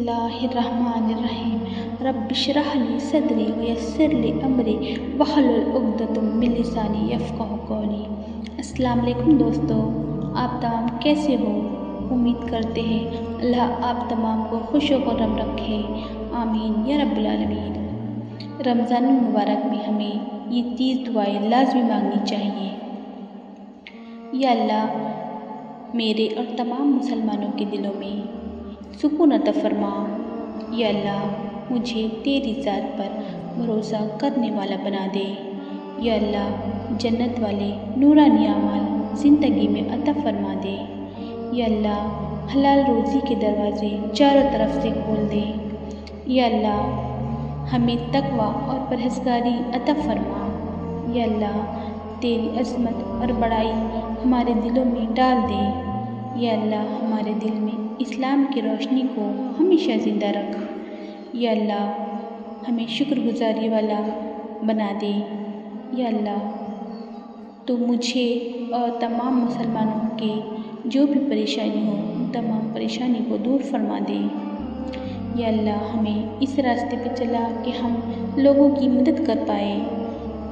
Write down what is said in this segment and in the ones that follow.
اللہ الرحمن الرحیم رب اشرح لی صدری ویسر لی امری واحلل عقدۃ من لسانی یفقہوا قولی۔ السلام علیکم دوستو، آپ تمام کیسے ہو؟ امید کرتے ہیں اللہ آپ تمام کو خوش و خرم رکھے، آمین یا رب العالمین۔ رمضان المبارک میں ہمیں یہ 30 دعائیں لازمی مانگنی چاہیے۔ یا اللہ میرے اور تمام مسلمانوں کے دلوں میں سکون عطا فرما۔ یا اللہ مجھے تیری ذات پر بھروسہ کرنے والا بنا دے۔ یا اللہ جنت والے نورانی اعمال زندگی میں عطا فرما دے۔ یا اللہ حلال روزی کے دروازے چاروں طرف سے کھول دے۔ یا اللہ ہمیں تقوی اور پرہیزگاری عطا فرما۔ یا اللہ تیری عظمت اور بڑائی ہمارے دلوں میں ڈال دے۔ یا اللہ ہمارے دل میں اسلام کی روشنی کو ہمیشہ زندہ رکھ۔ یا اللہ ہمیں شکر گزاری والا بنا دے۔ یا اللہ تو مجھے اور تمام مسلمانوں کے جو بھی پریشانی ہو ان تمام پریشانی کو دور فرما دے۔ یا اللہ ہمیں اس راستے پہ چلا کہ ہم لوگوں کی مدد کر پائے۔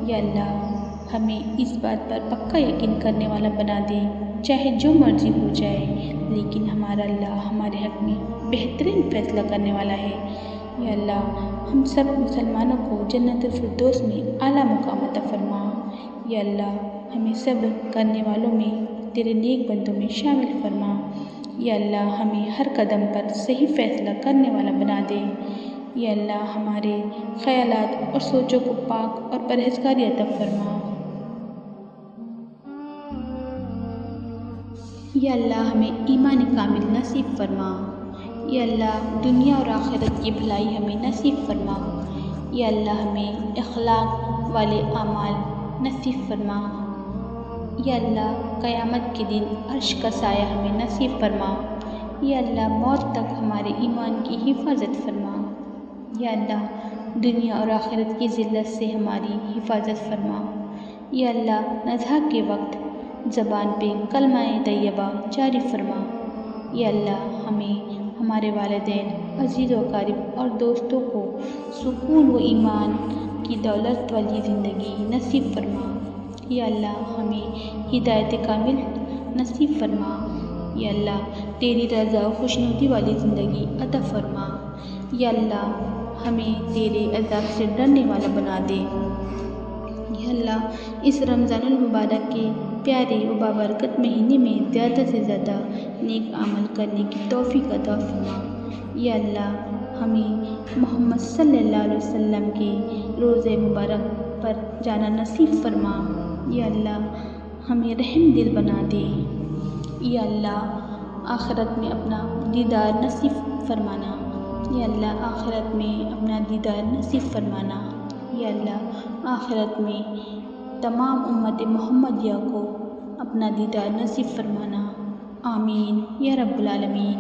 یا اللہ ہمیں اس بات پر پکا یقین کرنے والا بنا دے، چاہے جو مرضی ہو جائے لیکن ہمارا اللہ ہمارے حق میں بہترین فیصلہ کرنے والا ہے۔ یا اللہ ہم سب مسلمانوں کو جنت الفردوس میں اعلیٰ مقام عطا فرما۔ یا اللہ ہمیں صبر کرنے والوں میں تیرے نیک بندوں میں شامل فرما۔ یا اللہ ہمیں ہر قدم پر صحیح فیصلہ کرنے والا بنا دے۔ یا اللہ ہمارے خیالات اور سوچوں کو پاک اور پرہیزگاری عطا فرما۔ یا اللہ ہمیں ایمان کامل نصیب فرما۔ یا اللہ دنیا اور آخرت کی بھلائی ہمیں نصیب فرما۔ یا اللہ ہمیں اخلاق والے اعمال نصیب فرما۔ یا اللہ قیامت کے دن عرش کا سایہ ہمیں نصیب فرما۔ یا اللہ موت تک ہمارے ایمان کی حفاظت فرما۔ یا اللہ دنیا اور آخرت کی ذلت سے ہماری حفاظت فرما۔ یا اللہ نزا کے وقت زبان پہ کلمہ طیبہ جاری فرما۔ یا اللہ ہمیں ہمارے والدین، عزیز و اقارب اور دوستوں کو سکون و ایمان کی دولت والی زندگی نصیب فرما۔ یا اللہ ہمیں ہدایت کامل نصیب فرما۔ یا اللہ تیری رضا و خوشنودی والی زندگی عطا فرما۔ یا اللہ ہمیں تیرے عذاب سے ڈرنے والا بنا دے۔ یا اللہ اس رمضان المبارک کے پیارے و بابرکت مہینے میں زیادہ سے زیادہ نیک عمل کرنے کی توفیق عطا فرما۔ یا اللہ ہمیں محمد صلی اللہ علیہ وسلم کے روضہ مبارک پر جانا نصیب فرما۔ یا اللہ ہمیں رحم دل بنا دے۔ یا اللہ آخرت میں اپنا دیدار نصیب فرمانا۔ یا اللہ آخرت میں اپنا دیدار نصیب فرمانا۔ یا اللہ آخرت میں تمام امت محمدیہ کو اپنا دیدار نصیب فرمانا، آمین یا رب العالمین۔